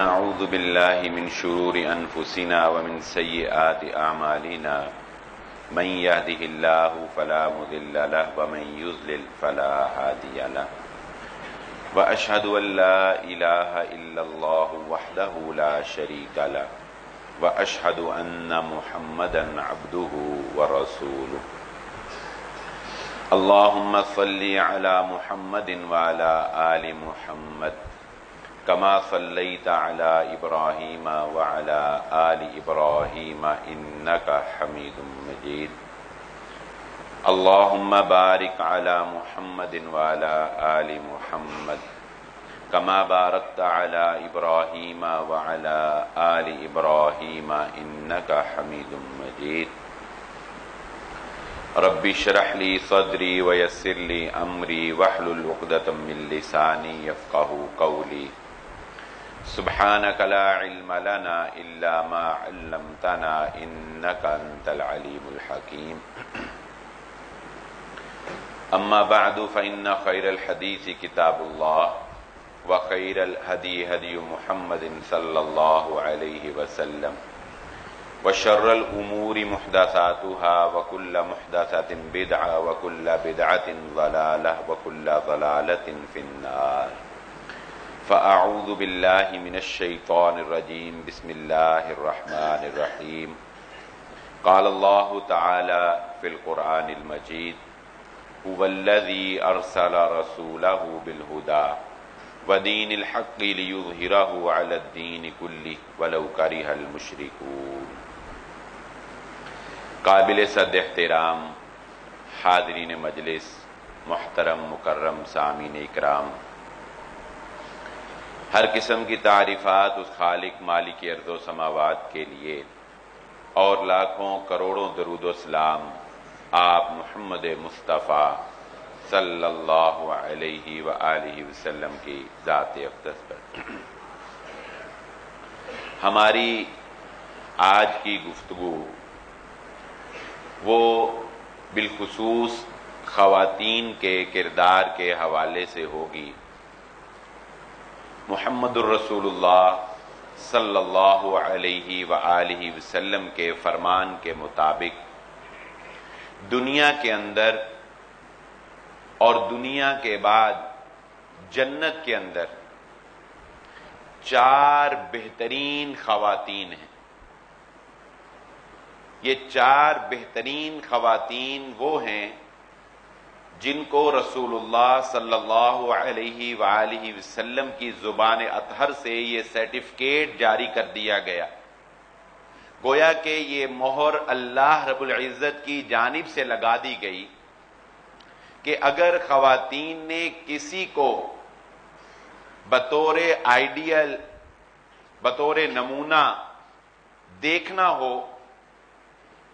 نعوذ بالله من شرور أنفسنا ومن سيئات أعمالنا من يهده الله فلا مضل له ومن يضلل فلا هادي له وأشهد أن لا إله إلا الله وحده لا شريك له وأشهد أن محمدا عبده ورسوله اللهم صل على محمد وعلى آل محمد كما صليت على إبراهيم وعلى آل إبراهيم إنك حميد مجيد اللهم بارك على محمد وعلى آل محمد كما باركت على إبراهيم وعلى آل إبراهيم إنك حميد مجيد رب اشرح لي صدري ويسر لي أمري واحلل عقدة من لساني يفقهوا قولي سبحانك لا علم لنا إلا ما علمتنا إنك أنت العليم الحكيم أما بعد فإن خير الحديث كتاب الله وخير الهدي هدي محمد صلى الله عليه وسلم وشر الأمور محدثاتها وكل محدثة بدعة وكل بدعة ضلالة وكل ضلالة في النار فأعوذ بالله من الشيطان الرجيم بسم الله الرحمن الرحيم قال الله تعالى في القرآن المجيد هو الذي أرسل رسوله بالهدى ودين الحق ليظهره على الدين كله ولو كره المشركون قابل صد احترام حاضرین مجلس، محترم مکرم سامعین اکرام، ہر قسم کی تعریفات اس خالق مالک ارض و سماوات کے لیے اور لاکھوں کروڑوں درود و سلام آپ محمد مصطفیٰ صلی اللہ علیہ وآلہ وسلم کی ذات اقدس پر۔ ہماری آج کی گفتگو وہ بالخصوص خواتین کے کردار کے حوالے سے ہوگی۔ محمد الرسول اللہ صلی اللہ علیہ وآلہ وسلم کے فرمان کے مطابق دنیا کے اندر اور دنیا کے بعد جنت کے اندر 4 بہترین خواتین ہیں۔ یہ 4 بہترین خواتین وہ ہیں جن کو رسول اللہ صلی اللہ علیہ وآلہ وسلم کی زبان اطہر سے یہ سرٹیفکیٹ جاری کر دیا گیا، گویا کہ یہ مہر اللہ رب العزت کی جانب سے لگا دی گئی کہ اگر خواتین نے کسی کو بطور آئیڈیل، بطور نمونہ دیکھنا ہو،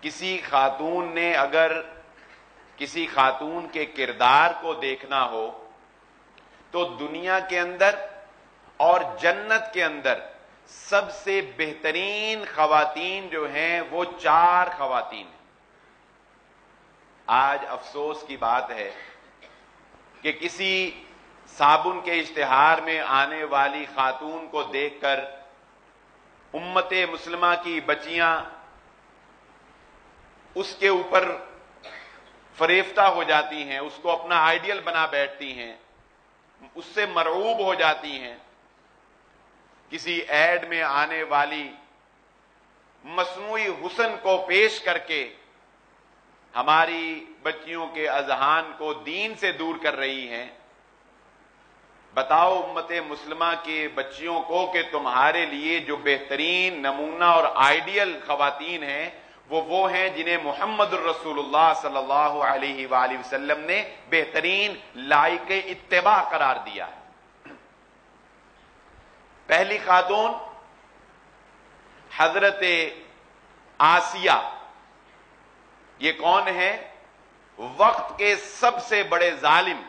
کسی خاتون نے اگر کسی خاتون کے کردار کو دیکھنا ہو تو دنیا کے اندر اور جنت کے اندر سب سے بہترین خواتین جو ہیں وہ 4 خواتین ہیں۔ آج افسوس کی بات ہے کہ کسی صابن کے اشتہار میں آنے والی خاتون کو دیکھ کر امت مسلمہ کی بچیاں اس کے اوپر فریفتہ ہو جاتی ہیں، اس کو اپنا آئیڈیل بنا بیٹھتی ہیں، اس سے مرعوب ہو جاتی ہیں۔ کسی ایڈ میں آنے والی مصنوعی حسن کو پیش کر کے ہماری بچیوں کے اذہان کو دین سے دور کر رہی ہیں۔ بتاؤ امت مسلمہ کے بچیوں کو کہ تمہارے لیے جو بہترین نمونہ اور آئیڈیل خواتین ہیں وہ ہیں جنہیں محمد الرسول اللہ صلی اللہ علیہ وآلہ وسلم نے بہترین لائق اتباع قرار دیا ہے۔ پہلی خاتون حضرت آسیہ۔ یہ کون ہے؟ وقت کے سب سے بڑے ظالم،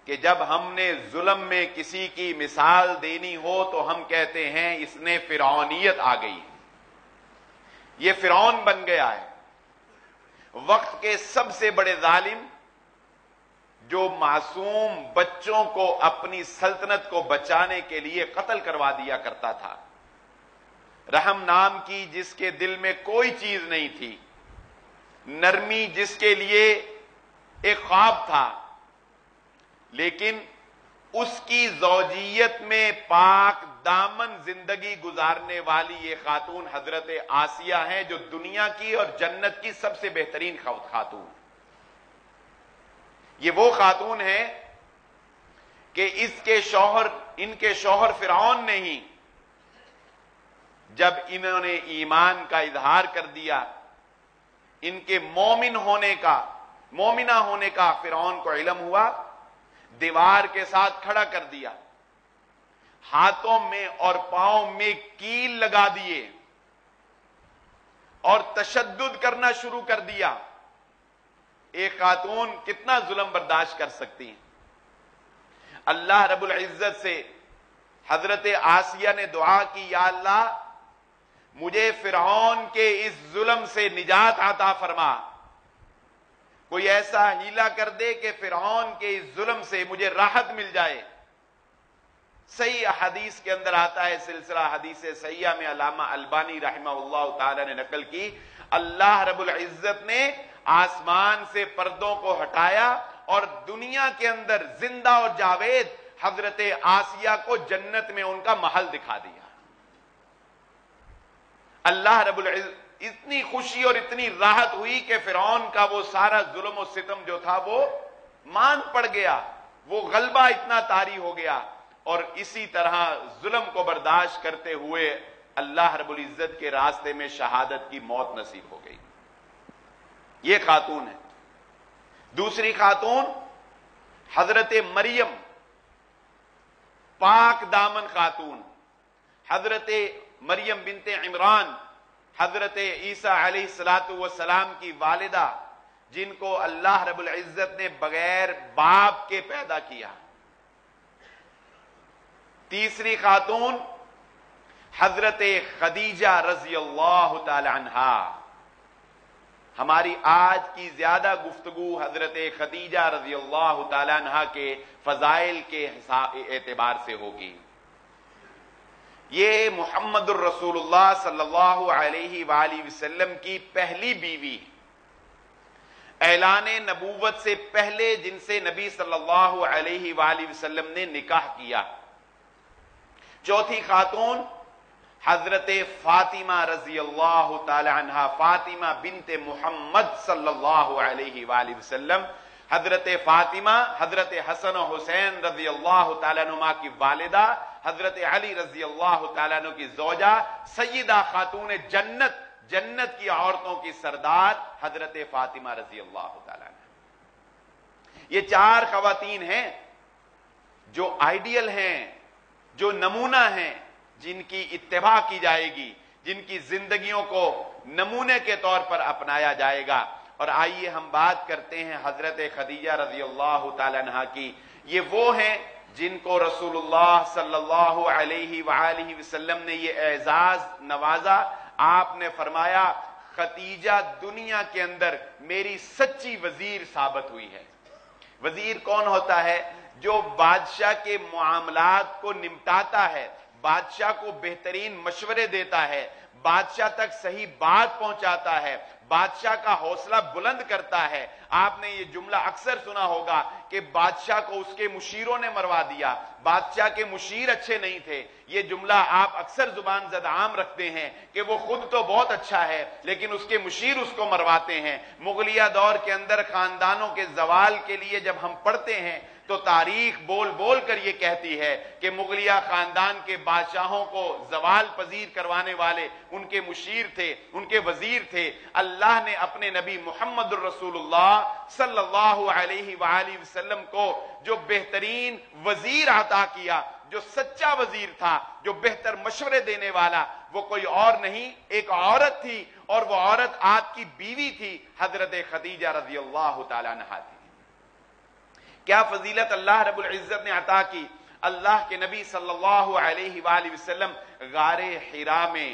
کہ جب ہم نے ظلم میں کسی کی مثال دینی ہو تو ہم کہتے ہیں اس نے فرعونیت آ گئی، یہ فرعون بن گیا ہے۔ وقت کے سب سے بڑے ظالم جو معصوم بچوں کو اپنی سلطنت کو بچانے کے لیے قتل کروا دیا کرتا تھا، رحم نام کی جس کے دل میں کوئی چیز نہیں تھی، نرمی جس کے لیے ایک خواب تھا، لیکن اس کی زوجیت میں پاک دامن زندگی گزارنے والی یہ خاتون حضرت آسیہ ہیں، جو دنیا کی اور جنت کی سب سے بہترین خاتون۔ یہ وہ خاتون ہے کہ ان کے شوہر فرعون نے ہی جب انہوں نے ایمان کا اظہار کر دیا، ان کے مومنہ ہونے کا فرعون کو علم ہوا، دیوار کے ساتھ کھڑا کر دیا، ہاتھوں میں اور پاؤں میں کیل لگا دیے اور تشدد کرنا شروع کر دیا۔ ایک خاتون کتنا ظلم برداشت کر سکتی ہیں؟ اللہ رب العزت سے حضرت آسیہ نے دعا کی، یا اللہ مجھے فرعون کے اس ظلم سے نجات عطا فرما، کوئی ایسا ہیلا کر دے کہ فرعون کے اس ظلم سے مجھے راحت مل جائے۔ صحیح حدیث کے اندر آتا ہے، سلسلہ حدیث صحیحہ میں علامہ البانی رحمہ اللہ تعالی نے نقل کی، اللہ رب العزت نے آسمان سے پردوں کو ہٹایا اور دنیا کے اندر زندہ اور جاوید حضرت آسیہ کو جنت میں ان کا محل دکھا دیا۔ اللہ رب العزت اتنی خوشی اور اتنی راحت ہوئی کہ فرعون کا وہ سارا ظلم و ستم جو تھا وہ مان پڑ گیا، وہ غلبہ اتنا طاری ہو گیا، اور اسی طرح ظلم کو برداشت کرتے ہوئے اللہ رب العزت کے راستے میں شہادت کی موت نصیب ہو گئی۔ یہ خاتون ہے۔ دوسری خاتون حضرت مریم، پاک دامن خاتون، حضرت مریم بنت عمران، حضرت عیسیٰ علیہ السلام کی والدہ، جن کو اللہ رب العزت نے بغیر باپ کے پیدا کیا۔ تیسری خاتون حضرت خدیجہ رضی اللہ تعالی عنہا۔ ہماری آج کی زیادہ گفتگو حضرت خدیجہ رضی اللہ تعالی عنہا کے فضائل کے اعتبار سے ہوگی۔ یہ محمد الرسول اللہ صلی اللہ علیہ وآلہ وسلم کی پہلی بیوی، اعلان نبوت سے پہلے جن سے نبی صلی اللہ علیہ وآلہ وسلم نے نکاح کیا۔ چوتھی خاتون حضرت فاطمہ رضی اللہ تعالی عنہا، فاطمہ بنت محمد صلی اللہ علیہ وآلہ وسلم۔ حضرت فاطمہ حضرت حسن و حسین رضی اللہ تعالیٰ عنہما کی والدہ، حضرت علی رضی اللہ تعالیٰ عنہ کی زوجہ، سیدہ خاتون جنت کی عورتوں کی سردار حضرت فاطمہ رضی اللہ تعالیٰ عنہ۔ یہ چار خواتین ہیں جو آئیڈیل ہیں، جو نمونہ ہیں، جن کی اتباع کی جائے گی، جن کی زندگیوں کو نمونے کے طور پر اپنایا جائے گا۔ اور آئیے ہم بات کرتے ہیں حضرت خدیجہ رضی اللہ تعالی عنہا کی۔ یہ وہ ہیں جن کو رسول اللہ صلی اللہ علیہ وآلہ وسلم نے یہ اعزاز نوازا۔ آپ نے فرمایا خدیجہ دنیا کے اندر میری سچی وزیر ثابت ہوئی ہے۔ وزیر کون ہوتا ہے؟ جو بادشاہ کے معاملات کو نمٹاتا ہے، بادشاہ کو بہترین مشورے دیتا ہے، بادشاہ تک صحیح بات پہنچاتا ہے، بادشاہ کا حوصلہ بلند کرتا ہے۔ آپ نے یہ جملہ اکثر سنا ہوگا کہ بادشاہ کو اس کے مشیروں نے مروا دیا، بادشاہ کے مشیر اچھے نہیں تھے۔ یہ جملہ آپ اکثر زبان زد عام رکھتے ہیں کہ وہ خود تو بہت اچھا ہے لیکن اس کے مشیر اس کو مرواتے ہیں۔ مغلیہ دور کے اندر خاندانوں کے زوال کے لیے جب ہم پڑھتے ہیں تو تاریخ بول بول کر یہ کہتی ہے کہ مغلیہ خاندان کے بادشاہوں کو زوال پذیر کروانے والے ان کے مشیر تھے، ان کے وزیر تھے۔ اللہ نے اپنے نبی محمد الرسول اللہ صلی اللہ علیہ وآلہ وسلم کو جو بہترین وزیر عطا کیا، جو سچا وزیر تھا، جو بہتر مشورے دینے والا، وہ کوئی اور نہیں، ایک عورت تھی، اور وہ عورت آپ کی بیوی تھی، حضرت خدیجہ رضی اللہ تعالی عنہا تھی۔ کیا فضیلت اللہ رب العزت نے عطا کی۔ اللہ کے نبی صلی اللہ علیہ وآلہ وسلم غار حرا میں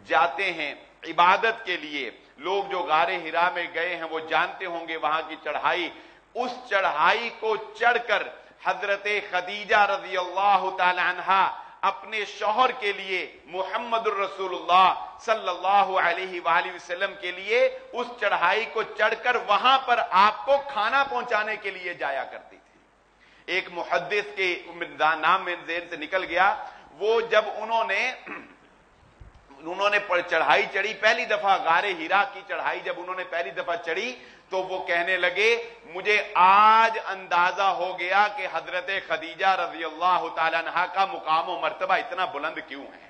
جاتے ہیں عبادت کے لیے۔ لوگ جو غار حرا میں گئے ہیں وہ جانتے ہوں گے وہاں کی چڑھائی اس چڑھائی کو چڑھ کر حضرت خدیجہ رضی اللہ تعالی عنہا اپنے شوہر کے لیے محمد الرسول اللہ صلی اللہ علیہ وآلہ وسلم کے لیے اس چڑھائی کو چڑھ کر وہاں پر آپ کو کھانا پہنچانے کے لیے جایا کرتی تھی۔ ایک محدث کے نام میں ذہن سے نکل گیا، وہ جب انہوں نے چڑھائی چڑھی، پہلی دفعہ غار ہیرا کی چڑھائی جب انہوں نے پہلی دفعہ چڑھی تو وہ کہنے لگے مجھے آج اندازہ ہو گیا کہ حضرت خدیجہ رضی اللہ تعالی عنہا کا مقام و مرتبہ اتنا بلند کیوں ہے،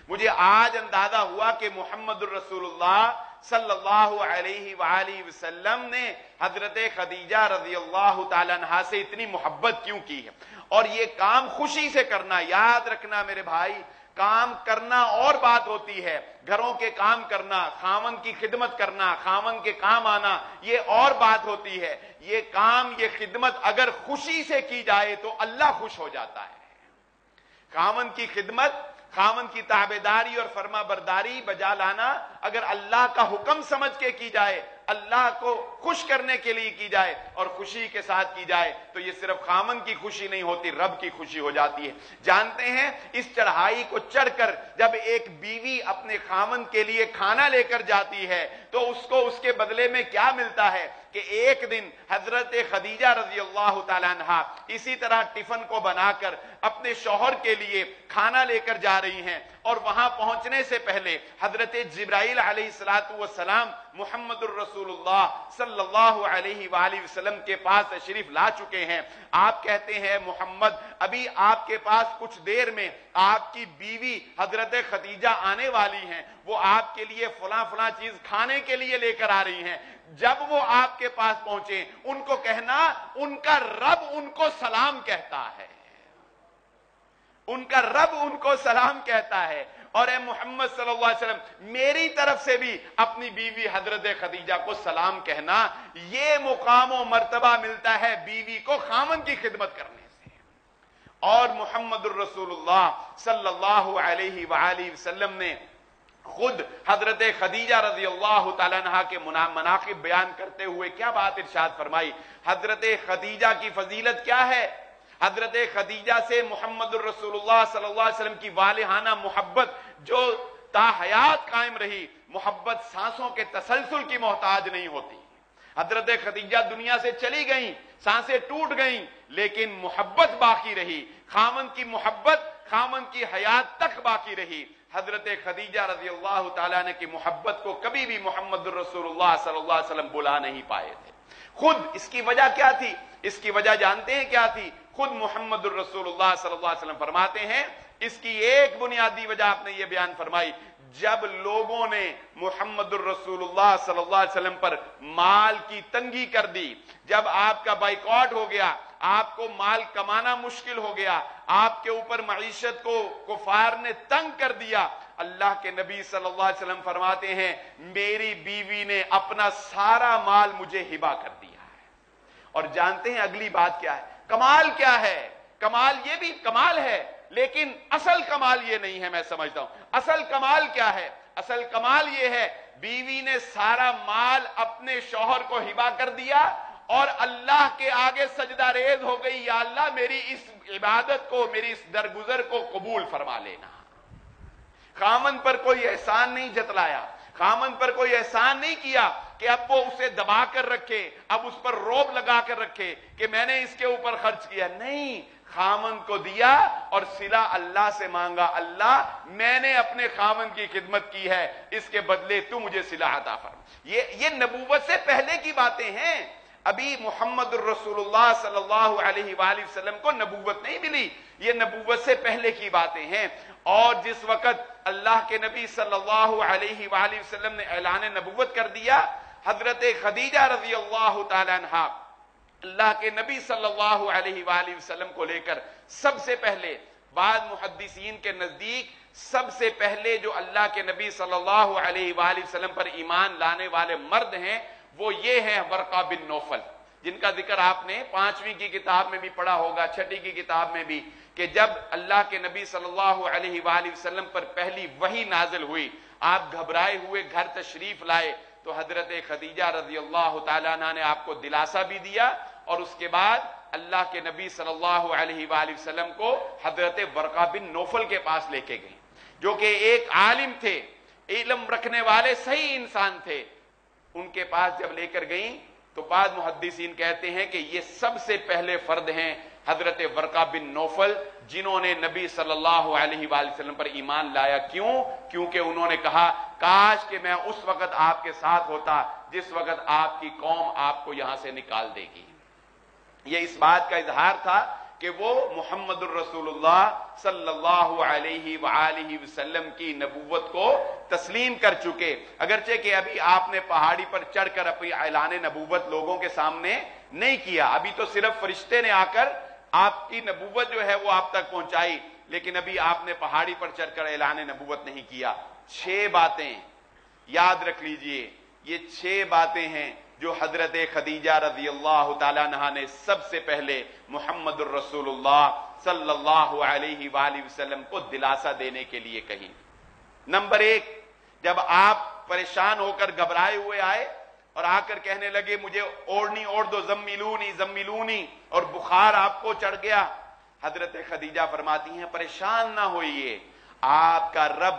مجھے آج اندازہ ہوا کہ محمد الرسول اللہ صلی اللہ علیہ وآلہ وسلم نے حضرت خدیجہ رضی اللہ تعالی عنہا سے اتنی محبت کیوں کی ہے۔ اور یہ کام خوشی سے کرنا، یاد رکھنا میرے بھائی، کام کرنا اور بات ہوتی ہے، گھروں کے کام کرنا، خاوند کی خدمت کرنا، خاوند کے کام آنا، یہ اور بات ہوتی ہے۔ یہ کام، یہ خدمت اگر خوشی سے کی جائے تو اللہ خوش ہو جاتا ہے۔ خاوند کی خدمت، خاوند کی تابعداری اور فرما برداری بجا لانا اگر اللہ کا حکم سمجھ کے کی جائے، اللہ کو خوش کرنے کے لیے کی جائے اور خوشی کے ساتھ کی جائے تو یہ صرف خاوند کی خوشی نہیں ہوتی، رب کی خوشی ہو جاتی ہے۔ جانتے ہیں اس چڑھائی کو چڑھ کر جب ایک بیوی اپنے خاوند کے لیے کھانا لے کر جاتی ہے تو اس کو اس کے بدلے میں کیا ملتا ہے کہ ایک دن حضرت خدیجہ رضی اللہ تعالی عنہا اسی طرح ٹفن کو بنا کر اپنے شوہر کے لیے کھانا لے کر جا رہی ہیں، اور وہاں پہنچنے سے پہلے حضرت جبرائیل علیہ الصلوۃ والسلام محمد الرسول اللہ صلی اللہ علیہ وآلہ وسلم کے پاس تشریف لا چکے ہیں۔ آپ کہتے ہیں محمد ابھی آپ کے پاس کچھ دیر میں آپ کی بیوی حضرت خدیجہ آنے والی ہیں، وہ آپ کے لیے فلاں فلاں چیز کھانے کے لیے لے کر آ رہی ہیں۔ جب وہ آپ کے پاس پہنچے ان کو کہنا ان کا رب ان کو سلام کہتا ہے، ان کا رب ان کو سلام کہتا ہے، اور اے محمد صلی اللہ علیہ وسلم میری طرف سے بھی اپنی بیوی حضرت خدیجہ کو سلام کہنا۔ یہ مقام و مرتبہ ملتا ہے بیوی کو خاوند کی خدمت کرنے سے۔ اور محمد الرسول اللہ صلی اللہ علیہ وآلہ وسلم نے خود حضرت خدیجہ رضی اللہ تعالی عنہا کے مناقب بیان کرتے ہوئے کیا بات ارشاد فرمائی؟ حضرت خدیجہ کی فضیلت کیا ہے؟ حضرت خدیجہ سے محمد الرسول اللہ صلی اللہ علیہ وسلم کی والہانہ محبت جو تا حیات قائم رہی، محبت سانسوں کے تسلسل کی محتاج نہیں ہوتی۔ حضرت خدیجہ دنیا سے چلی گئیں، سانسیں ٹوٹ گئیں، لیکن محبت باقی رہی، خاوند کی محبت خاوند کی حیات تک باقی رہی۔ حضرت خدیجہ رضی اللہ تعالیٰ نے کی محبت کو کبھی بھی محمد الرسول اللہ صلی اللہ علیہ وسلم بلا نہیں پائے تھے۔ خود اس کی وجہ کیا تھی؟ اس کی وجہ جانتے ہیں کیا تھی؟ خود محمد الرسول اللہ صلی اللہ علیہ وسلم فرماتے ہیں، اس کی ایک بنیادی وجہ آپ نے یہ بیان فرمائی، جب لوگوں نے محمد الرسول اللہ صلی اللہ علیہ وسلم پر مال کی تنگی کر دی، جب آپ کا بائیکاٹ ہو گیا، آپ کو مال کمانا مشکل ہو گیا، آپ کے اوپر معیشت کو کفار نے تنگ کر دیا، اللہ کے نبی صلی اللہ علیہ وسلم فرماتے ہیں میری بیوی نے اپنا سارا مال مجھے ہبہ کر دیا ہے۔ اور جانتے ہیں اگلی بات کیا ہے؟ کمال کیا ہے؟ کمال یہ بھی کمال ہے، لیکن اصل کمال یہ نہیں ہے، میں سمجھتا ہوں اصل کمال کیا ہے؟ اصل کمال یہ ہے بیوی نے سارا مال اپنے شوہر کو ہبہ کر دیا اور اللہ کے آگے سجدہ ریز ہو گئی، یا اللہ میری اس عبادت کو، میری اس درگزر کو قبول فرما لینا۔ خاوند پر کوئی احسان نہیں جتلایا، خاوند پر کوئی احسان نہیں کیا کہ اب وہ اسے دبا کر رکھے، اب اس پر روب لگا کر رکھے کہ میں نے اس کے اوپر خرچ کیا، نہیں، خاوند کو دیا اور صلہ اللہ سے مانگا، اللہ میں نے اپنے خاوند کی خدمت کی ہے، اس کے بدلے تو مجھے صلہ عطا فرما۔ یہ نبوت سے پہلے کی باتیں ہیں، ابھی محمد الرسول اللہ صلی اللہ علیہ وآلہ وسلم کو نبوت نہیں ملی، یہ نبوت سے پہلے کی باتیں ہیں۔ اور جس وقت اللہ کے نبی صلی اللہ علیہ وآلہ وسلم نے اعلان نبوت کر دیا، حضرت خدیجہ رضی اللہ تعالی عنہا اللہ کے نبی صلی اللہ علیہ وآلہ وسلم کو لے کر سب سے پہلے، بعض محدثین کے نزدیک سب سے پہلے جو اللہ کے نبی صلی اللہ علیہ وآلہ وسلم پر ایمان لانے والے مرد ہیں وہ یہ ہیں ورقہ بن نوفل، جن کا ذکر آپ نے 5ویں کی کتاب میں بھی پڑھا ہوگا، 6ٹھی کی کتاب میں بھی، کہ جب اللہ کے نبی صلی اللہ علیہ وآلہ وسلم پر پہلی وحی نازل ہوئی، آپ گھبرائے ہوئے گھر تشریف لائے تو حضرت خدیجہ رضی اللہ تعالیٰ عنہ نے آپ کو دلاسا بھی دیا اور اس کے بعد اللہ کے نبی صلی اللہ علیہ وآلہ وسلم کو حضرت ورقہ بن نوفل کے پاس لے کے گئے، جو کہ ایک عالم تھے، علم رکھنے والے صحیح انسان تھے۔ ان کے پاس جب لے کر گئیں تو بعض محدثین کہتے ہیں کہ یہ سب سے پہلے فرد ہیں حضرت ورقہ بن نوفل، جنہوں نے نبی صلی اللہ علیہ وآلہ وسلم پر ایمان لایا۔ کیوں؟ کیونکہ انہوں نے کہا کاش کہ میں اس وقت آپ کے ساتھ ہوتا جس وقت آپ کی قوم آپ کو یہاں سے نکال دے گی۔ یہ اس بات کا اظہار تھا کہ وہ محمد الرسول اللہ صلی اللہ علیہ وآلہ وسلم کی نبوت کو تسلیم کر چکے، اگرچہ کہ ابھی آپ نے پہاڑی پر چڑھ کر اپنی اعلان نبوت لوگوں کے سامنے نہیں کیا، ابھی تو صرف فرشتے نے آ کر آپ کی نبوت جو ہے وہ آپ تک پہنچائی، لیکن ابھی آپ نے پہاڑی پر چڑھ کر اعلان نبوت نہیں کیا۔ 6 باتیں یاد رکھ لیجئے، یہ 6 باتیں ہیں جو حضرت خدیجہ رضی اللہ تعالیٰ عنہا نے سب سے پہلے محمد الرسول اللہ صلی اللہ علیہ وآلہ وسلم کو دلاسا دینے کے لیے کہی۔ نمبر 1، جب آپ پریشان ہو کر گھبرائے ہوئے آئے اور آ کر کہنے لگے مجھے اوڑھنی اوڑھ دو، زمیلونی زمیلونی، اور بخار آپ کو چڑھ گیا، حضرت خدیجہ فرماتی ہیں پریشان نہ ہوئیے، آپ کا رب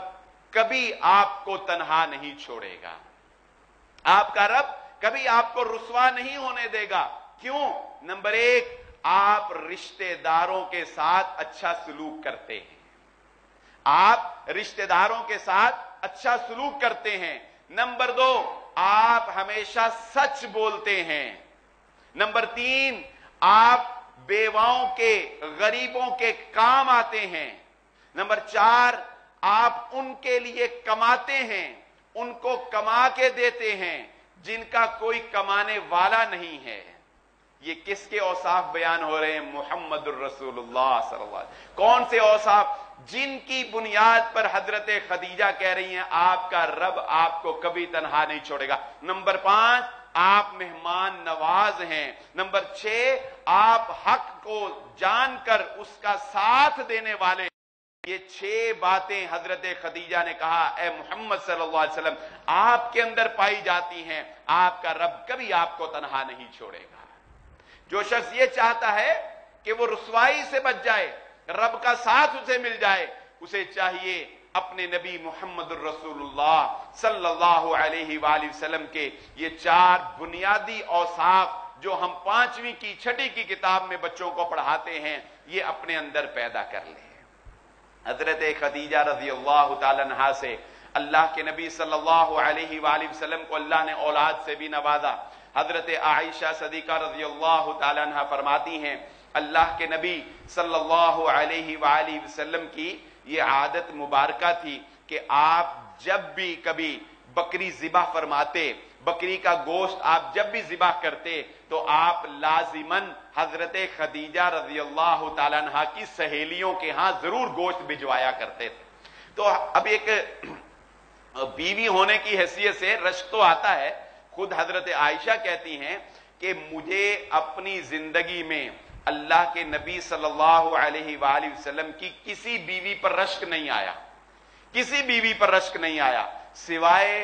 کبھی آپ کو تنہا نہیں چھوڑے گا، آپ کا رب کبھی آپ کو رسوا نہیں ہونے دے گا۔ کیوں؟ نمبر 1، آپ رشتہ داروں کے ساتھ اچھا سلوک کرتے ہیں، آپ رشتہ داروں کے ساتھ اچھا سلوک کرتے ہیں۔ نمبر 2، آپ ہمیشہ سچ بولتے ہیں۔ نمبر 3، آپ بیواؤں کے، غریبوں کے کام آتے ہیں۔ نمبر 4، آپ ان کے لیے کماتے ہیں، ان کو کما کے دیتے ہیں جن کا کوئی کمانے والا نہیں ہے۔ یہ کس کے اوصاف بیان ہو رہے ہیں؟ محمد الرسول اللہ صلی اللہ علیہ وسلم۔ کون سے اوصاف؟ جن کی بنیاد پر حضرت خدیجہ کہہ رہی ہیں آپ کا رب آپ کو کبھی تنہا نہیں چھوڑے گا۔ نمبر 5، آپ مہمان نواز ہیں۔ نمبر 6، آپ حق کو جان کر اس کا ساتھ دینے والے ہیں۔ یہ 6 باتیں حضرت خدیجہ نے کہا اے محمد صلی اللہ علیہ وسلم آپ کے اندر پائی جاتی ہیں، آپ کا رب کبھی آپ کو تنہا نہیں چھوڑے گا۔ جو شخص یہ چاہتا ہے کہ وہ رسوائی سے بچ جائے، رب کا ساتھ اسے مل جائے، اسے چاہیے اپنے نبی محمد الرسول اللہ صلی اللہ علیہ وآلہ وسلم کے یہ 4 بنیادی اوصاف جو ہم 5ویں کی 6ٹھی کی کتاب میں بچوں کو پڑھاتے ہیں، یہ اپنے اندر پیدا کر لیں۔ حضرت خدیجہ رضی اللہ تعالی عنہا سے اللہ کے نبی صلی اللہ علیہ وآلہ وسلم کو اللہ نے اولاد سے بھی نوازا۔ حضرت عائشہ صدیقہ رضی اللہ تعالی عنہا فرماتی ہیں اللہ کے نبی صلی اللہ علیہ وآلہ وسلم کی یہ عادت مبارکہ تھی کہ آپ جب بھی کبھی بکری ذبح فرماتے، بکری کا گوشت آپ جب بھی ذبح کرتے تو آپ لازماً حضرت خدیجہ رضی اللہ تعالیٰ عنہ کی سہیلیوں کے ہاں ضرور گوشت بھجوایا کرتے تھے۔ تو اب ایک بیوی ہونے کی حیثیت سے رشک تو آتا ہے۔ خود حضرت عائشہ کہتی ہیں کہ مجھے اپنی زندگی میں اللہ کے نبی صلی اللہ علیہ وآلہ وسلم کی کسی بیوی پر رشک نہیں آیا، کسی بیوی پر رشک نہیں آیا سوائے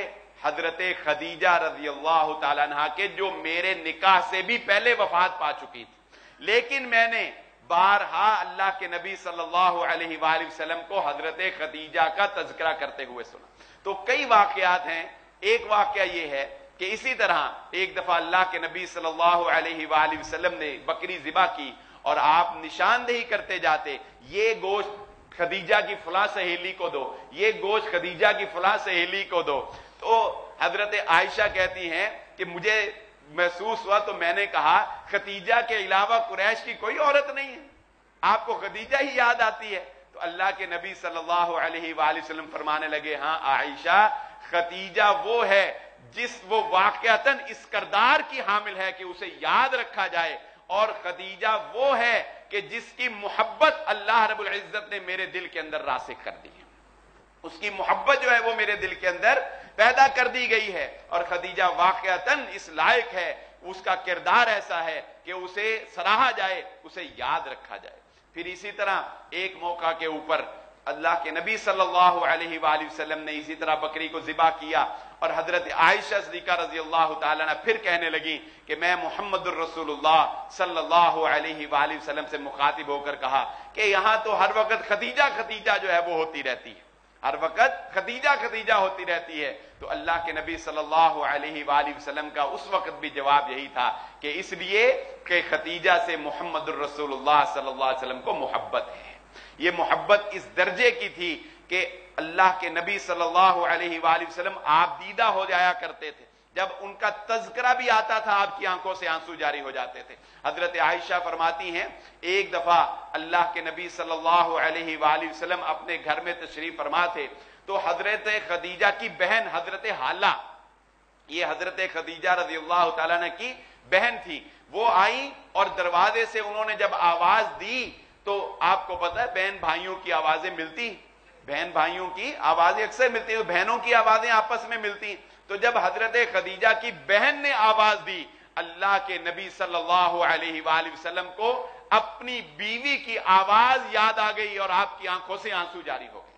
حضرت خدیجہ رضی اللہ تعالیٰ عنہ کے، جو میرے نکاح سے بھی پہلے وفات پا چکی تھی، لیکن میں نے بارہا اللہ کے نبی صلی اللہ علیہ وآلہ وسلم کو حضرت خدیجہ کا تذکرہ کرتے ہوئے سنا۔ تو کئی واقعات ہیں، ایک واقعہ یہ ہے کہ اسی طرح ایک دفعہ اللہ کے نبی صلی اللہ علیہ وآلہ وسلم نے بکری ذبح کی اور آپ نشاندہی کرتے جاتے، یہ گوشت خدیجہ کی فلاں سہیلی کو دو، یہ گوشت خدیجہ کی فلاں سہیلی کو دو۔ تو حضرت عائشہ کہتی ہیں کہ مجھے محسوس ہوا تو میں نے کہا خدیجہ کے علاوہ قریش کی کوئی عورت نہیں ہے، آپ کو خدیجہ ہی یاد آتی ہے؟ تو اللہ کے نبی صلی اللہ علیہ وآلہ وسلم فرمانے لگے ہاں عائشہ، خدیجہ وہ ہے جس وہ واقعتاً اس کردار کی حامل ہے کہ اسے یاد رکھا جائے، اور خدیجہ وہ ہے کہ جس کی محبت اللہ رب العزت نے میرے دل کے اندر راسخ کر دی ہے، اس کی محبت جو ہے وہ میرے دل کے اندر پیدا کر دی گئی ہے، اور خدیجہ واقعتاً اس لائق ہے، اس کا کردار ایسا ہے کہ اسے سراہا جائے، اسے یاد رکھا جائے۔ پھر اسی طرح ایک موقع کے اوپر اللہ کے نبی صلی اللہ علیہ وآلہ وسلم نے اسی طرح بکری کو ذبح کیا، اور حضرت عائشہ صدیقہ رضی اللہ تعالیٰ عنہ پھر کہنے لگی کہ میں محمد الرسول اللہ صلی اللہ علیہ وآلہ وسلم سے مخاطب ہو کر کہا کہ یہاں تو ہر وقت خدیجہ جو ہے وہ ہوتی رہتی ہے، ہر وقت خدیجہ ہوتی رہتی ہے۔ تو اللہ کے نبی صلی اللہ علیہ وآلہ وسلم کا اس وقت بھی جواب یہی تھا کہ اس لیے کہ خدیجہ سے محمد الرسول اللہ صلی اللہ علیہ وسلم کو محبت ہے۔ یہ محبت اس درجے کی تھی کہ اللہ کے نبی صلی اللہ علیہ وآلہ وسلم آپ دیدہ ہو جایا کرتے تھے، جب ان کا تذکرہ بھی آتا تھا آپ کی آنکھوں سے آنسو جاری ہو جاتے تھے۔ حضرت عائشہ فرماتی ہیں ایک دفعہ اللہ کے نبی صلی اللہ علیہ وآلہ وسلم اپنے گھر میں تشریف فرما تھے، تو حضرت خدیجہ کی بہن حضرت حالہ، یہ حضرت خدیجہ رضی اللہ تعالیٰ عنہ کی بہن تھی، وہ آئی اور دروازے سے انہوں نے جب آواز دی تو آپ کو پتہ ہے بہن بھائیوں کی آوازیں ملتی، بہن بھائیوں کی آوازیں اکثر ملتی ہیں، بہنوں کی آوازیں آپس میں ملتی، تو جب حضرت خدیجہ کی بہن نے آواز دی، اللہ کے نبی صلی اللہ علیہ وآلہ وسلم کو اپنی بیوی کی آواز یاد آ گئی اور آپ کی آنکھوں سے آنسو جاری ہو گئے۔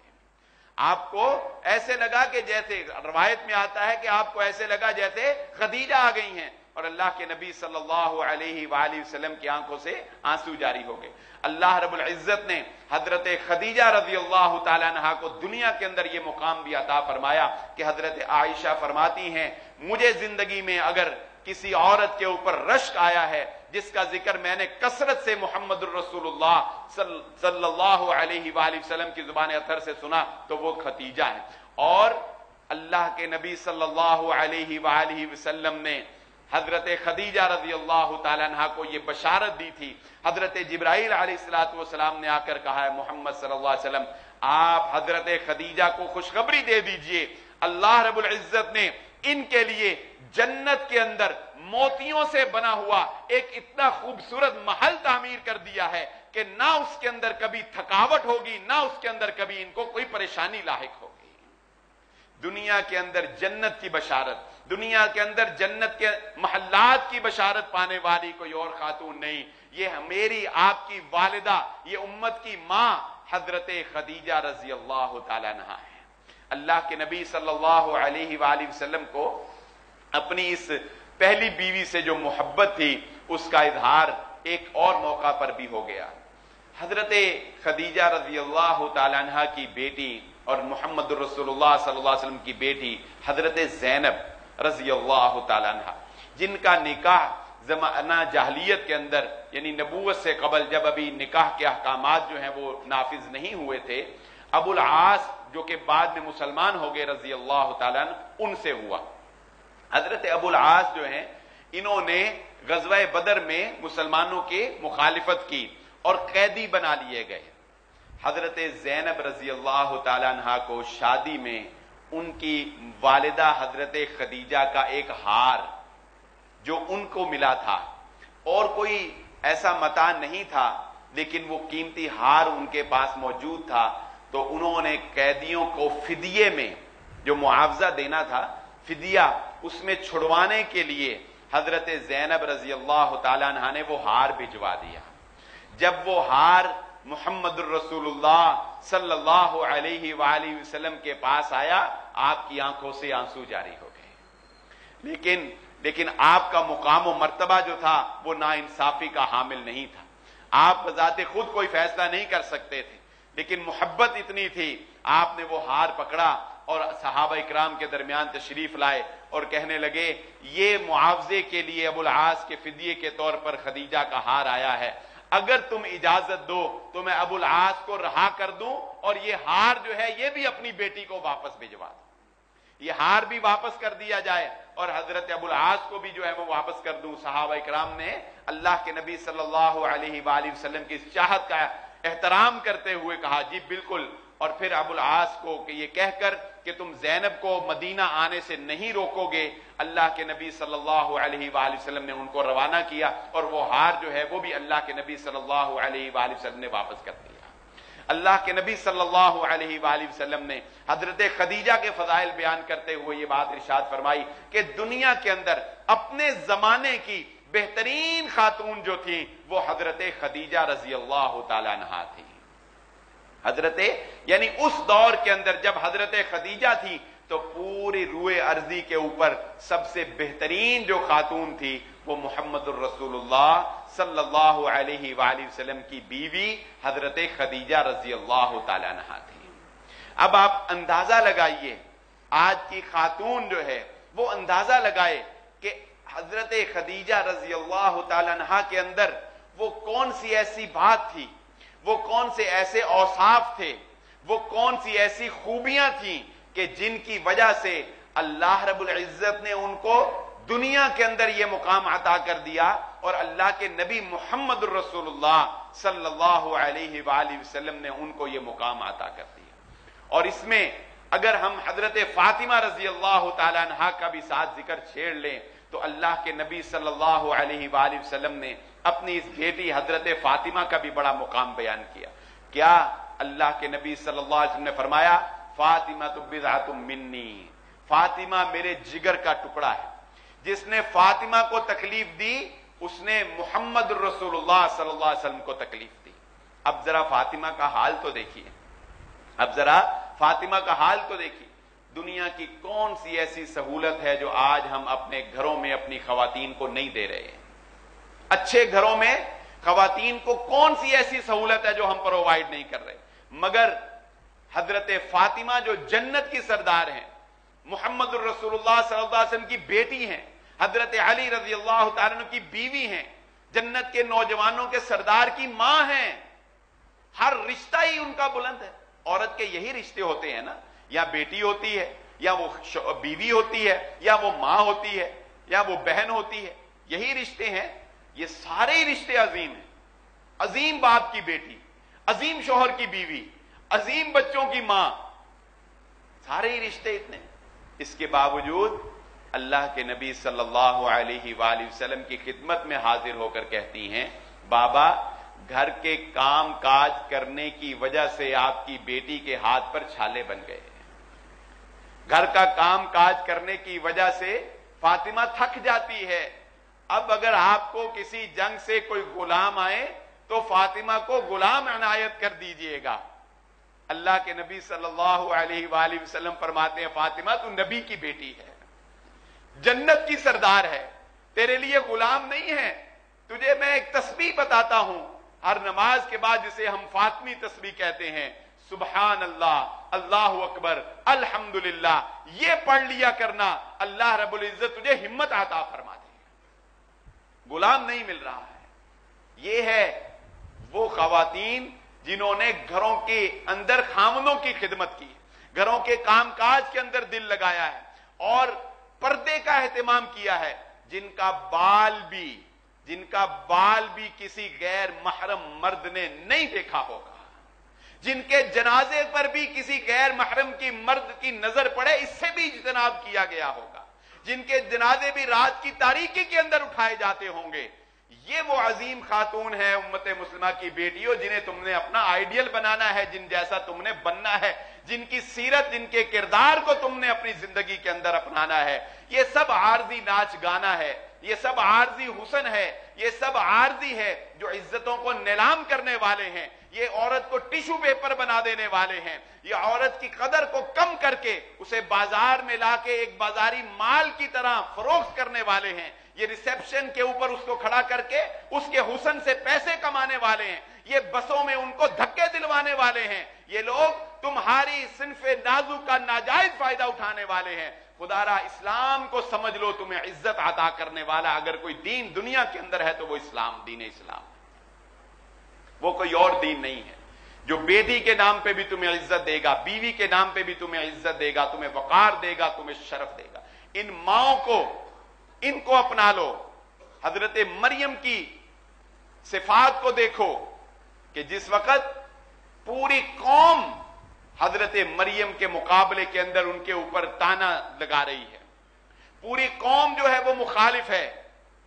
آپ کو ایسے لگا کہ جیسے روایت میں آتا ہے کہ آپ کو ایسے لگا جیسے خدیجہ آ گئی ہیں، اور اللہ کے نبی صلی اللہ علیہ وآلہ وسلم کی آنکھوں سے آنسو جاری ہو گئے۔ اللہ رب العزت نے حضرت خدیجہ رضی اللہ تعالیٰ عنہ کو دنیا کے اندر یہ مقام بھی عطا فرمایا کہ حضرت عائشہ فرماتی ہیں مجھے زندگی میں اگر کسی عورت کے اوپر رشک آیا ہے جس کا ذکر میں نے کثرت سے محمد الرسول اللہ صلی اللہ علیہ وآلہ وسلم کی زبان اطہر سے سنا تو وہ خدیجہ ہے۔ اور اللہ کے نبی صلی اللہ علیہ وآلہ وسلم نے حضرت خدیجہ رضی اللہ تعالیٰ عنہ کو یہ بشارت دی تھی، حضرت جبرائیل علیہ السلام نے آ کر کہا ہے محمد صلی اللہ علیہ وسلم آپ حضرت خدیجہ کو خوشخبری دے دیجئے، اللہ رب العزت نے ان کے لیے جنت کے اندر موتیوں سے بنا ہوا ایک اتنا خوبصورت محل تعمیر کر دیا ہے کہ نہ اس کے اندر کبھی تھکاوٹ ہوگی، نہ اس کے اندر کبھی ان کو کوئی پریشانی لاحق ہوگی۔ دنیا کے اندر جنت کی بشارت، دنیا کے اندر جنت کے محلات کی بشارت پانے والی کوئی اور خاتون نہیں، یہ میری آپ کی والدہ، یہ امت کی ماں حضرت خدیجہ رضی اللہ تعالیٰ عنہا ہے۔ اللہ کے نبی صلی اللہ علیہ وآلہ وسلم کو اپنی اس پہلی بیوی سے جو محبت تھی اس کا اظہار ایک اور موقع پر بھی ہو گیا۔ حضرت خدیجہ رضی اللہ تعالیٰ عنہ کی بیٹی اور محمد الرسول اللہ صلی اللہ علیہ وسلم کی بیٹی حضرت زینب رضی اللہ تعالیٰ عنہ، جن کا نکاح زمانہ جاہلیت کے اندر یعنی نبوت سے قبل جب ابھی نکاح کے احکامات جو ہیں وہ نافذ نہیں ہوئے تھے، ابو العاص جو کہ بعد میں مسلمان ہو گئے رضی اللہ تعالیٰ عنہ، ان سے ہوا۔ حضرت ابو العاص جو ہیں انہوں نے غزوہ بدر میں مسلمانوں کی مخالفت کی اور قیدی بنا لیے گئے۔ حضرت زینب رضی اللہ تعالیٰ عنہ کو شادی میں ان کی والدہ حضرت خدیجہ کا ایک ہار جو ان کو ملا تھا، اور کوئی ایسا متاع نہیں تھا لیکن وہ قیمتی ہار ان کے پاس موجود تھا، تو انہوں نے قیدیوں کو فدیے میں جو معاوضہ دینا تھا فدیہ اس میں چھڑوانے کے لیے حضرت زینب رضی اللہ تعالیٰ عنہ نے وہ ہار بھجوا دیا۔ جب وہ ہار محمد الرسول اللہ صلی اللہ علیہ وآلہ وسلم کے پاس آیا آپ کی آنکھوں سے آنسو جاری ہو گئے، لیکن آپ کا مقام و مرتبہ جو تھا وہ ناانصافی کا حامل نہیں تھا، آپ بذات خود کوئی فیصلہ نہیں کر سکتے تھے، لیکن محبت اتنی تھی آپ نے وہ ہار پکڑا اور صحابہ اکرام کے درمیان تشریف لائے اور کہنے لگے یہ معاوضے کے لیے ابو العاص کے فدیے کے طور پر خدیجہ کا ہار آیا ہے، اگر تم اجازت دو تو میں ابو العاص کو رہا کر دوں اور یہ ہار جو ہے یہ بھی اپنی بیٹی کو واپس بھجوا دوں، یہ ہار بھی واپس کر دیا جائے اور حضرت ابو العاص کو بھی جو ہے وہ واپس کر دوں۔ صحابہ اکرام نے اللہ کے نبی صلی اللہ علیہ وآلہ وسلم کی اس چاہت کا احترام کرتے ہوئے کہا جی بالکل، اور پھر ابو العاص کو کہ یہ کہہ کر کہ تم زینب کو مدینہ آنے سے نہیں روکو گے، اللہ کے نبی صلی اللہ علیہ وآلہ وسلم نے ان کو روانہ کیا اور وہ ہار جو ہے وہ بھی اللہ کے نبی صلی اللہ علیہ وآلہ وسلم نے واپس کر دیا۔ اللہ کے نبی صلی اللہ علیہ وآلہ وسلم نے حضرت خدیجہ کے فضائل بیان کرتے ہوئے یہ بات ارشاد فرمائی کہ دنیا کے اندر اپنے زمانے کی بہترین خاتون جو تھی وہ حضرت خدیجہ رضی اللہ تعالی عنہا تھی۔ حضرت یعنی اس دور کے اندر جب حضرت خدیجہ تھی تو پوری روئے ارضی کے اوپر سب سے بہترین جو خاتون تھی وہ محمد الرسول اللہ صلی اللہ علیہ وآلہ وسلم کی بیوی حضرت خدیجہ رضی اللہ تعالی عنہا تھی۔ اب آپ اندازہ لگائیے، آج کی خاتون جو ہے وہ اندازہ لگائے کہ حضرت خدیجہ رضی اللہ تعالی عنہا کے اندر وہ کون سی ایسی بات تھی، وہ کون سے ایسے اوصاف تھے، وہ کون سی ایسی خوبیاں تھیں کہ جن کی وجہ سے اللہ رب العزت نے ان کو دنیا کے اندر یہ مقام عطا کر دیا، اور اللہ کے نبی محمد الرسول اللہ صلی اللہ علیہ وآلہ وسلم نے ان کو یہ مقام عطا کر دیا۔ اور اس میں اگر ہم حضرت فاطمہ رضی اللہ تعالی عنہا کا بھی ساتھ ذکر چھیڑ لیں تو اللہ کے نبی صلی اللہ علیہ وآلہ وسلم نے اپنی اس بیٹی حضرت فاطمہ کا بھی بڑا مقام بیان کیا۔ کیا اللہ کے نبی صلی اللہ علیہ وسلم نے فرمایا فاطمہ بضعۃ منی، فاطمہ میرے جگر کا ٹکڑا ہے۔ جس نے فاطمہ کو تکلیف دی اس نے محمد الرسول اللہ صلی اللہ علیہ وسلم کو تکلیف دی۔ اب ذرا فاطمہ کا حال تو دیکھیے، اب ذرا فاطمہ کا حال تو دیکھیے۔ دنیا کی کون سی ایسی سہولت ہے جو آج ہم اپنے گھروں میں اپنی خواتین کو نہیں دے رہے ہیں؟ اچھے گھروں میں خواتین کو کون سی ایسی سہولت ہے جو ہم پرووائڈ نہیں کر رہے؟ مگر حضرت فاطمہ جو جنت کی سردار ہیں، محمد الرسول اللہ صلی اللہ علیہ وسلم کی بیٹی ہیں، حضرت علی رضی اللہ تعالیٰ عنہ کی بیوی ہیں، جنت کے نوجوانوں کے سردار کی ماں ہیں، ہر رشتہ ہی ان کا بلند ہے۔ عورت کے یہی رشتے ہوتے ہیں نا، یا بیٹی ہوتی ہے، یا وہ بیوی ہوتی ہے، یا وہ ماں ہوتی ہے، یا وہ بہن ہوتی ہے، یہی رشتے ہیں۔ یہ سارے ہی رشتے عظیم ہیں۔ عظیم باپ کی بیٹی، عظیم شوہر کی بیوی، عظیم بچوں کی ماں، سارے ہی رشتے اتنے۔ اس کے باوجود اللہ کے نبی صلی اللہ علیہ وآلہ وسلم کی خدمت میں حاضر ہو کر کہتی ہیں بابا گھر کے کام کاج کرنے کی وجہ سے آپ کی بیٹی کے ہاتھ پر چھالے بن گئے، گھر کا کام کاج کرنے کی وجہ سے فاطمہ تھک جاتی ہے۔ اب اگر آپ کو کسی جنگ سے کوئی غلام آئے تو فاطمہ کو غلام عنایت کر دیجئے گا۔ اللہ کے نبی صلی اللہ علیہ وآلہ وسلم فرماتے ہیں فاطمہ تو نبی کی بیٹی ہے، جنت کی سردار ہے، تیرے لیے غلام نہیں ہے۔ تجھے میں ایک تسبیح بتاتا ہوں ہر نماز کے بعد جسے ہم فاطمی تسبیح کہتے ہیں، سبحان اللہ، اللہ اکبر، الحمدللہ، یہ پڑھ لیا کرنا، اللہ رب العزت تجھے ہمت عطا فرما دے گا۔ غلام نہیں مل رہا ہے۔ یہ ہے وہ خواتین جنہوں نے گھروں کے اندر خامندوں کی خدمت کی، گھروں کے کام کاج کے اندر دل لگایا ہے اور پردے کا اہتمام کیا ہے، جن کا بال بھی کسی غیر محرم مرد نے نہیں دیکھا ہوگا، جن کے جنازے پر بھی کسی غیر محرم کی مرد کی نظر پڑے اس سے بھی اجتناب کیا گیا ہوگا، جن کے جنازے بھی رات کی تاریکی کے اندر اٹھائے جاتے ہوں گے۔ یہ وہ عظیم خاتون ہے امت مسلمہ کی بیٹیوں جنہیں تم نے اپنا آئیڈیل بنانا ہے، جن جیسا تم نے بننا ہے، جن کی سیرت، جن کے کردار کو تم نے اپنی زندگی کے اندر اپنانا ہے۔ یہ سب عارضی ناچ گانا ہے، یہ سب عارضی حسن ہے، یہ سب عارضی ہے جو عزتوں کو نیلام کرنے والے ہیں، یہ عورت کو ٹیشو پیپر بنا دینے والے ہیں، یہ عورت کی قدر کو کم کر کے اسے بازار میں لا کے ایک بازاری مال کی طرح فروخت کرنے والے ہیں، یہ ریسیپشن کے اوپر اس کو کھڑا کر کے اس کے حسن سے پیسے کمانے والے ہیں، یہ بسوں میں ان کو دھکے دلوانے والے ہیں، یہ لوگ تمہاری صنف نازو کا ناجائز فائدہ اٹھانے والے ہیں۔ خدا را اسلام کو سمجھ لو، تمہیں عزت عطا کرنے والا اگر کوئی دین دنیا کے اندر ہے تو وہ اسلام، دین اسلام، وہ کوئی اور دین نہیں ہے، جو بیٹی کے نام پہ بھی تمہیں عزت دے گا، بیوی کے نام پہ بھی تمہیں عزت دے گا، تمہیں وقار دے گا، تمہیں شرف دے گا۔ ان ماؤں کو، ان کو اپنا لو۔ حضرت مریم کی صفات کو دیکھو کہ جس وقت پوری قوم حضرت مریم کے مقابلے کے اندر ان کے اوپر تانا لگا رہی ہے، پوری قوم جو ہے وہ مخالف ہے،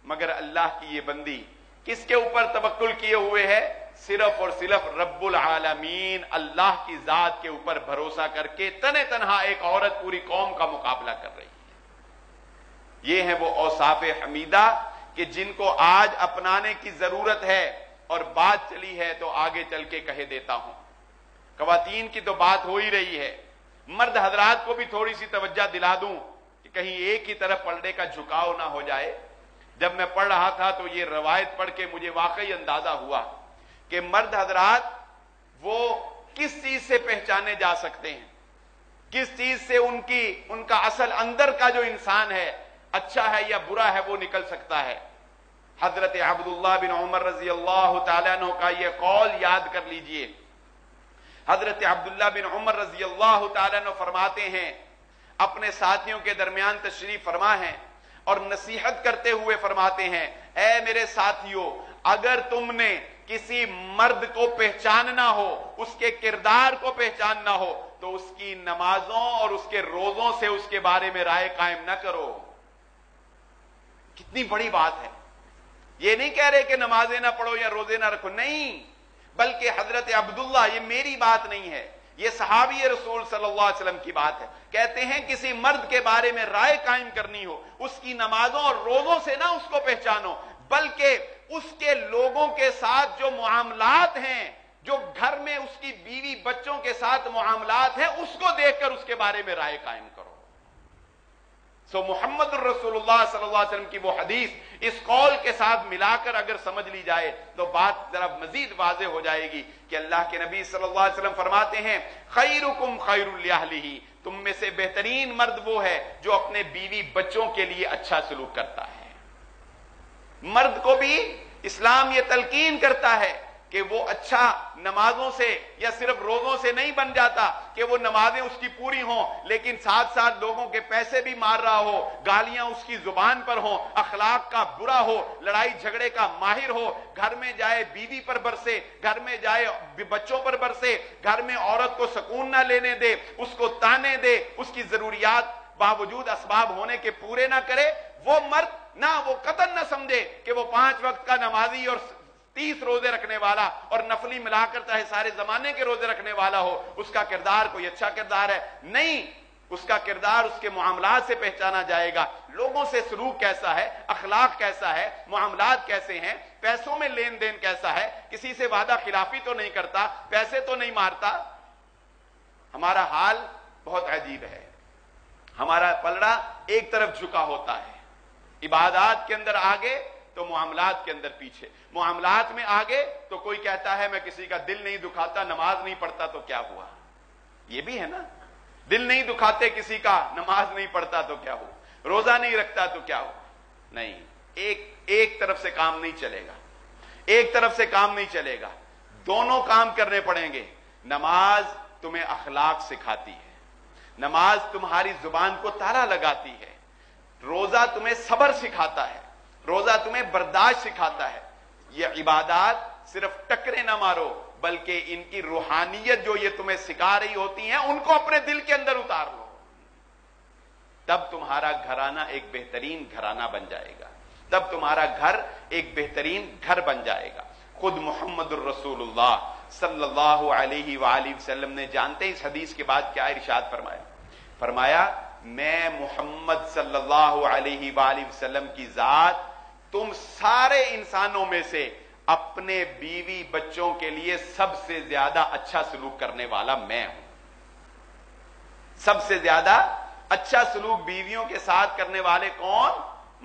مگر اللہ کی یہ بندی کس کے اوپر توکل کیے ہوئے ہے؟ صرف اور صرف رب العالمین اللہ کی ذات کے اوپر بھروسہ کر کے تنے تنہا ایک عورت پوری قوم کا مقابلہ کر رہی ہے۔ یہ ہیں وہ اوصاف حمیدہ کہ جن کو آج اپنانے کی ضرورت ہے، اور بات چلی ہے تو آگے چل کے کہہ دیتا ہوں۔ خواتین کی تو بات ہو ہی رہی ہے، مرد حضرات کو بھی تھوڑی سی توجہ دلا دوں کہ کہیں ایک ہی طرف پلڑے کا جھکاؤ نہ ہو جائے۔ جب میں پڑھ رہا تھا تو یہ روایت پڑھ کے مجھے واقعی اندازہ ہوا کہ مرد حضرات وہ کس چیز سے پہچانے جا سکتے ہیں، کس چیز سے ان کا اصل اندر کا جو انسان ہے اچھا ہے یا برا ہے وہ نکل سکتا ہے۔ حضرت عبداللہ بن عمر رضی اللہ تعالیٰ عنہ کا یہ قول یاد کر لیجئے۔ حضرت عبداللہ بن عمر رضی اللہ تعالیٰ عنہ فرماتے ہیں، اپنے ساتھیوں کے درمیان تشریف فرما ہیں اور نصیحت کرتے ہوئے فرماتے ہیں، اے میرے ساتھیوں، اگر تم نے کسی مرد کو پہچاننا ہو، اس کے کردار کو پہچاننا ہو، تو اس کی نمازوں اور اس کے روزوں سے اس کے بارے میں رائے قائم نہ کرو۔ کتنی بڑی بات ہے۔ یہ نہیں کہہ رہے کہ نمازیں نہ پڑھو یا روزے نہ رکھو، نہیں، بلکہ حضرت عبداللہ، یہ میری بات نہیں ہے، یہ صحابی رسول صلی اللہ علیہ وسلم کی بات ہے، کہتے ہیں کسی مرد کے بارے میں رائے قائم کرنی ہو، اس کی نمازوں اور روزوں سے نہ اس کو پہچانو، بلکہ اس کے لوگوں کے ساتھ جو معاملات ہیں، جو گھر میں اس کی بیوی بچوں کے ساتھ معاملات ہیں، اس کو دیکھ کر اس کے بارے میں رائے قائم کرو۔ محمد الرسول اللہ صلی اللہ علیہ وسلم کی وہ حدیث اس قول کے ساتھ ملا کر اگر سمجھ لی جائے تو بات ذرا مزید واضح ہو جائے گی کہ اللہ کے نبی صلی اللہ علیہ وسلم فرماتے ہیں، خیرکم خیر لأہلہ، تم میں سے بہترین مرد وہ ہے جو اپنے بیوی بچوں کے لیے اچھا سلوک کرتا ہے۔ مرد کو بھی اسلام یہ تلقین کرتا ہے کہ وہ اچھا نمازوں سے یا صرف روزوں سے نہیں بن جاتا کہ وہ نمازیں اس کی پوری ہوں لیکن ساتھ ساتھ لوگوں کے پیسے بھی مار رہا ہو، گالیاں اس کی زبان پر ہوں، اخلاق کا برا ہو، لڑائی جھگڑے کا ماہر ہو، گھر میں جائے بیوی پر برسے، گھر میں جائے بچوں پر برسے، گھر میں عورت کو سکون نہ لینے دے، اس کو تانے دے، اس کی ضروریات باوجود اسباب ہونے کے پورے نہ کرے، وہ مرد نہ وہ قطعاً نہ سمجھے کہ وہ 5 وقت کا نمازی اور 30 روزے رکھنے والا اور نفلی ملا کر چاہے سارے زمانے کے روزے رکھنے والا ہو، اس کا کردار کوئی اچھا کردار ہے، نہیں، اس کا کردار اس کے معاملات سے پہچانا جائے گا، لوگوں سے سلوک کیسا ہے، اخلاق کیسا ہے، معاملات کیسے ہیں، پیسوں میں لین دین کیسا ہے، کسی سے وعدہ خلافی تو نہیں کرتا، پیسے تو نہیں مارتا۔ ہمارا حال بہت عجیب ہے، ہمارا پلڑا ایک طرف جھکا ہوتا ہے، عبادات کے اندر آگے تو معاملات کے اندر پیچھے، معاملات میں آگے تو کوئی کہتا ہے میں کسی کا دل نہیں دکھاتا، نماز نہیں پڑھتا تو کیا ہوا، یہ بھی ہے نا، دل نہیں دکھاتے کسی کا، نماز نہیں پڑھتا تو کیا ہوا، روزہ نہیں رکھتا تو کیا ہوا، نہیں، ایک طرف سے کام نہیں چلے گا، ایک طرف سے کام نہیں چلے گا، دونوں کام کرنے پڑیں گے۔ نماز تمہیں اخلاق سکھاتی ہے، نماز تمہاری زبان کو تالا لگاتی ہے، روزہ تمہیں صبر سکھاتا ہے، روزہ تمہیں برداشت سکھاتا ہے۔ یہ عبادات صرف ٹکرے نہ مارو بلکہ ان کی روحانیت جو یہ تمہیں سکھا رہی ہوتی ہیں ان کو اپنے دل کے اندر اتار لو، تب تمہارا گھرانہ ایک بہترین گھرانہ بن جائے گا، تب تمہارا گھر ایک بہترین گھر بن جائے گا۔ خود محمد الرسول اللہ صلی اللہ علیہ وآلہ وسلم نے جانتے اس حدیث کے بعد کیا ارشاد فرمایا، میں محمد صلی اللہ علیہ وآلہ وسلم کی ذات تم سارے انسانوں میں سے اپنے بیوی بچوں کے لیے سب سے زیادہ اچھا سلوک کرنے والا میں ہوں۔ سب سے زیادہ اچھا سلوک بیویوں کے ساتھ کرنے والے کون؟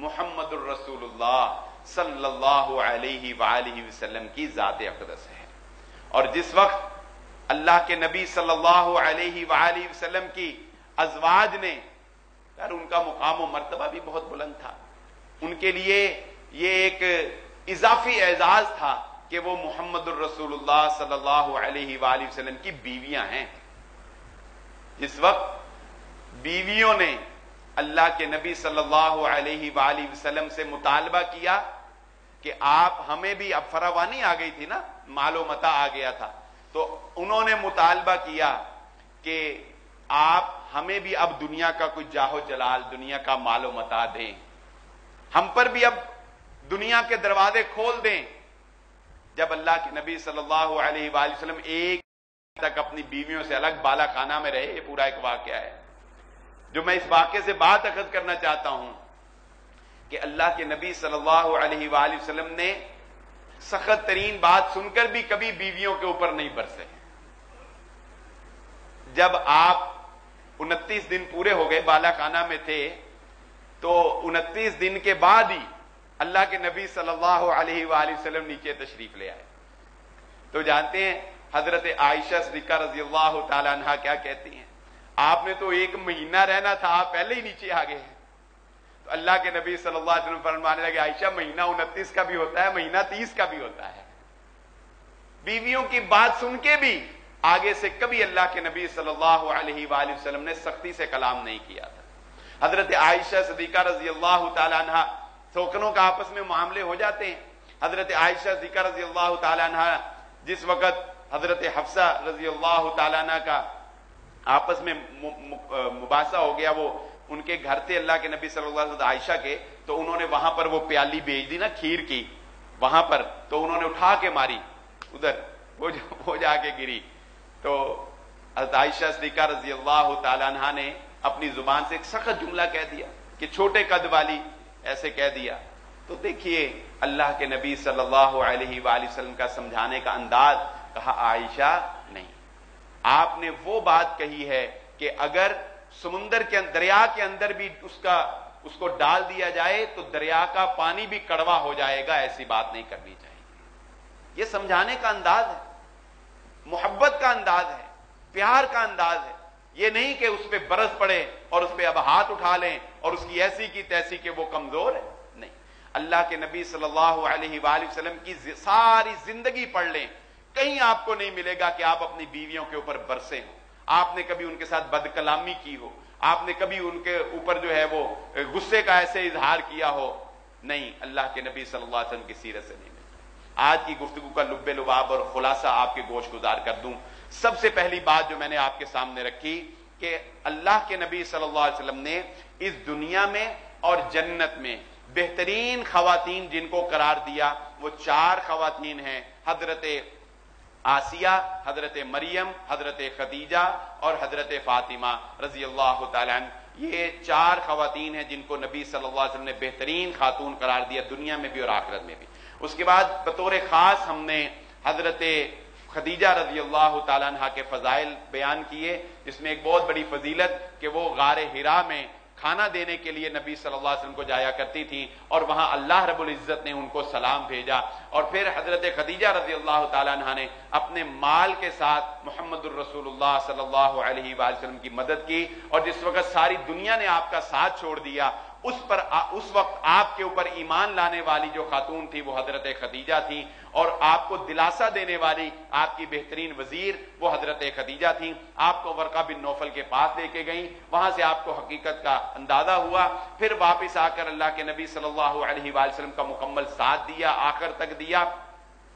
محمد الرسول اللہ صلی اللہ علیہ وآلہ وسلم کی ذات اقدس ہے۔ اور جس وقت اللہ کے نبی صلی اللہ علیہ وآلہ وسلم کی ازواج نے، یار ان کا مقام و مرتبہ بھی بہت بلند تھا، ان کے لیے یہ ایک اضافی اعزاز تھا کہ وہ محمد الرسول اللہ صلی اللہ علیہ وآلہ وسلم کی بیویاں ہیں۔ جس وقت بیویوں نے اللہ کے نبی صلی اللہ علیہ وآلہ وسلم سے مطالبہ کیا کہ آپ ہمیں بھی، اب فراوانی آ گئی تھی نا، مال و متاع آ گیا تھا، تو انہوں نے مطالبہ کیا کہ آپ ہمیں بھی اب دنیا کا کوئی جاہ و جلال، دنیا کا مال و متاع دیں، ہم پر بھی اب دنیا کے دروازے کھول دیں۔ جب اللہ کے نبی صلی اللہ علیہ وآلہ وسلم ایک تک اپنی بیویوں سے الگ بالا خانہ میں رہے، یہ پورا ایک واقعہ ہے جو میں اس واقعے سے بات اخذ کرنا چاہتا ہوں کہ اللہ کے نبی صلی اللہ علیہ وآلہ وسلم نے سخت ترین بات سن کر بھی کبھی بیویوں کے اوپر نہیں برسے، جب آپ 29 دن پورے ہو گئے بالا خانہ میں تھے تو 29 دن کے بعد ہی اللہ کے نبی صلی اللہ علیہ وآلہ وسلم نیچے تشریف لے آئے. تو جانتے ہیں حضرت عائشہ صدیقہ رضی اللہ تعالی عنہا کیا کہتی ہیں؟ آپ نے تو 1 مہینہ رہنا تھا، آپ پہلے ہی نیچے آ گئے ہیں. تو اللہ کے نبی صلی اللہ علیہ وسلم فرمانے لگے عائشہ مہینہ 29 کا بھی ہوتا ہے، مہینہ 30 کا بھی ہوتا ہے. بیویوں کی بات سن کے بھی آگے سے کبھی اللہ کے نبی صلی اللہ علیہ وآلہ وسلم نے سختی سے کلام نہیں کیا تھا. حضرت عائشہ صدیقہ رضی اللہ تعالی عنہا، سوکنوں کا آپس میں معاملے ہو جاتے ہیں. حضرت عائشہ صدیقہ رضی اللہ تعالی عنہا جس وقت حضرت حفصہ رضی اللہ تعالی عنہ کا آپس میں مباحثہ ہو گیا، وہ ان کے گھر تھے اللہ کے نبی صلی اللہ علیہ وسلم عائشہ کے، تو انہوں نے وہاں پر وہ پیالی بھیج دی نا کھیر کی وہاں پر، تو انہوں نے اٹھا کے ماری ادھر، وہ جا کے گری. تو حضرت عائشہ صدیقہ رضی اللہ تعالی عنہا نے اپنی زبان سے ایک سخت جملہ کہہ دیا کہ چھوٹے قد والی، ایسے کہہ دیا. تو دیکھیے اللہ کے نبی صلی اللہ علیہ وآلہ وسلم کا سمجھانے کا انداز، کہا عائشہ نہیں، آپ نے وہ بات کہی ہے کہ اگر سمندر کے دریا کے اندر بھی اس کو ڈال دیا جائے تو دریا کا پانی بھی کڑوا ہو جائے گا، ایسی بات نہیں کرنی چاہیے. یہ سمجھانے کا انداز ہے، محبت کا انداز ہے، پیار کا انداز ہے. یہ نہیں کہ اس پہ برس پڑے اور اس پہ اب ہاتھ اٹھا لیں اور اس کی ایسی کی تیسی کہ وہ کمزور ہے. نہیں، اللہ کے نبی صلی اللہ علیہ وآلہ وسلم کی ساری زندگی پڑھ لیں، کہیں آپ کو نہیں ملے گا کہ آپ اپنی بیویوں کے اوپر برسے ہوں، آپ نے کبھی ان کے ساتھ بد کلامی کی ہو، آپ نے کبھی ان کے اوپر جو ہے وہ غصے کا ایسے اظہار کیا ہو. نہیں، اللہ کے نبی صلی اللہ علیہ وسلم کی سیرت سے نہیں ملتا. آج کی گفتگو کا لب لباب اور خلاصہ آپ کے گوش گزار کر دوں. سب سے پہلی بات جو میں نے آپ کے سامنے رکھی کہ اللہ کے نبی صلی اللہ علیہ وسلم نے اس دنیا میں اور جنت میں بہترین خواتین جن کو قرار دیا وہ 4 خواتین ہیں، حضرت آسیہ، حضرت مریم، حضرت خدیجہ اور حضرت فاطمہ رضی اللہ تعالی عنہ. یہ 4 خواتین ہیں جن کو نبی صلی اللہ علیہ وسلم نے بہترین خاتون قرار دیا، دنیا میں بھی اور آخرت میں بھی. اس کے بعد بطور خاص ہم نے حضرت خدیجہ رضی اللہ تعالیٰ عنہ کے فضائل بیان کیے، جس میں ایک بہت بڑی فضیلت کہ وہ غار حرا میں کھانا دینے کے لیے نبی صلی اللہ علیہ وسلم کو جایا کرتی تھیں اور وہاں اللہ رب العزت نے ان کو سلام بھیجا. اور پھر حضرت خدیجہ رضی اللہ تعالیٰ عنہ نے اپنے مال کے ساتھ محمد الرسول اللہ صلی اللہ علیہ وآلہ وسلم کی مدد کی، اور جس وقت ساری دنیا نے آپ کا ساتھ چھوڑ دیا اس وقت آپ کے اوپر ایمان لانے والی جو خاتون تھی وہ حضرت خدیجہ تھی، اور آپ کو دلاسا دینے والی آپ کی بہترین وزیر وہ حضرت خدیجہ تھیں. آپ کو ورقہ بن نوفل کے پاس لے کے گئیں، وہاں سے آپ کو حقیقت کا اندازہ ہوا. پھر واپس آ کر اللہ کے نبی صلی اللہ علیہ وآلہ وسلم کا مکمل ساتھ دیا، آخر تک دیا،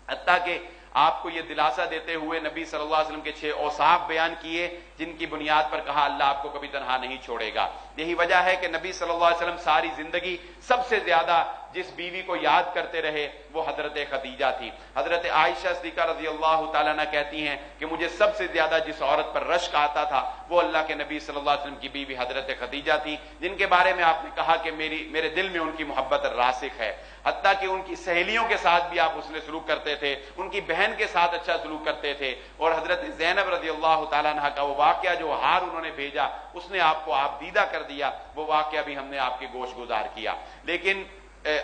حتیٰ کہ آپ کو یہ دلاسا دیتے ہوئے نبی صلی اللہ علیہ وسلم کے 6 اوصاف بیان کیے جن کی بنیاد پر کہا اللہ آپ کو کبھی تنہا نہیں چھوڑے گا. یہی وجہ ہے کہ نبی صلی اللہ علیہ وسلم ساری زندگی سب سے زیادہ جس بیوی کو یاد کرتے رہے وہ حضرت خدیجہ تھی. حضرت عائشہ صدیقہ رضی اللہ تعالیٰ عنہ کہتی ہیں کہ مجھے سب سے زیادہ جس عورت پر رشک آتا تھا وہ اللہ کے نبی صلی اللہ علیہ وسلم کی بیوی حضرت خدیجہ تھی، جن کے بارے میں آپ نے کہا کہ میرے دل میں ان کی محبت راسخ ہے. حتیٰ کہ ان کی سہیلیوں کے ساتھ بھی آپ حسن سلوک کرتے تھے، ان کی بہن کے ساتھ اچھا سلوک کرتے تھے. اور حضرت زینب رضی اللہ تعالیٰ عنہ کا وہ واقعہ جو ہار انہوں نے بھیجا اس نے آپ کو آپ دیدہ کر دیا، وہ واقعہ بھی ہم نے آپ کے گوش گزار کیا. لیکن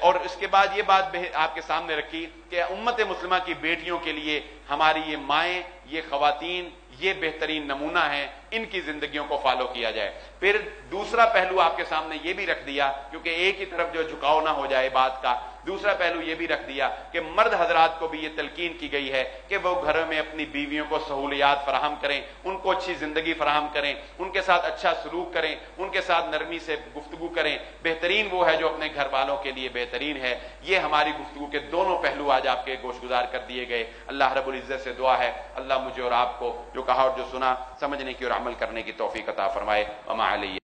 اور اس کے بعد یہ بات آپ کے سامنے رکھی کہ امت مسلمہ کی بیٹیوں کے لیے ہماری یہ مائیں، یہ خواتین، یہ بہترین نمونہ ہیں، ان کی زندگیوں کو فالو کیا جائے. پھر دوسرا پہلو آپ کے سامنے یہ بھی رکھ دیا، کیونکہ ایک ہی طرف جو جھکاؤ نہ ہو جائے بات کا، دوسرا پہلو یہ بھی رکھ دیا کہ مرد حضرات کو بھی یہ تلقین کی گئی ہے کہ وہ گھروں میں اپنی بیویوں کو سہولیات فراہم کریں، ان کو اچھی زندگی فراہم کریں، ان کے ساتھ اچھا سلوک کریں، ان کے ساتھ نرمی سے گفتگو کریں. بہترین وہ ہے جو اپنے گھر والوں کے لیے بہترین ہے. یہ ہماری گفتگو کے دونوں پہلو آج آپ کے گوش گزار کر دیے گئے. اللہ رب العزت سے دعا ہے اللہ مجھے اور آپ کو جو کہا اور جو سنا سمجھنے کی اور عمل کرنے کی توفیق عطا فرمائے. وما علیہ